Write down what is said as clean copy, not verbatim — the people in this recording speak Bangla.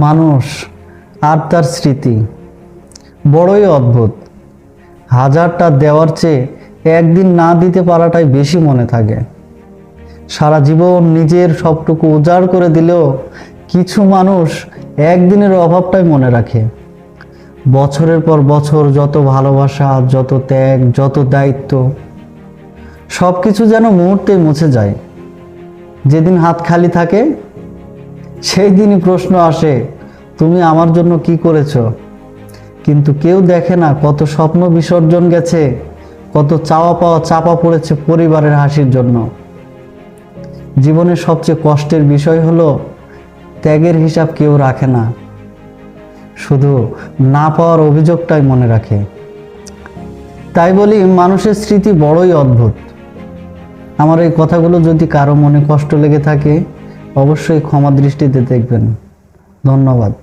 মানুষ আর তার স্মৃতি বড়ই অদ্ভুত। হাজারটা দেওয়ার চেয়ে একদিন না দিতে পারাটাই বেশি মনে থাকে। সারা জীবন নিজের সবটুকু উজাড় করে দিলেও কিছু মানুষ একদিনের অভাবটাই মনে রাখে। বছরের পর বছর যত ভালোবাসা, যত ত্যাগ, যত দায়িত্ব, সব কিছু যেন মুহূর্তে মুছে যায়। যেদিন হাত খালি থাকে সেই দিনই প্রশ্ন আসে, তুমি আমার জন্য কি করেছো? কিন্তু কেউ দেখে না কত স্বপ্ন বিসর্জন গেছে, কত চাওয়া পাওয়া চাপা পড়েছে পরিবারের হাসির জন্য। জীবনের সবচেয়ে কষ্টের বিষয় হলো ত্যাগের হিসাব কেউ রাখে না, শুধু না পাওয়ার অভিযোগটাই মনে রাখে। তাই বলি, মানুষের স্মৃতি বড়ই অদ্ভুত। আমার এই কথাগুলো যদি কারো মনে কষ্ট লেগে থাকে, অবশ্যই ক্ষমা দৃষ্টিতে দেখবেন। ধন্যবাদ।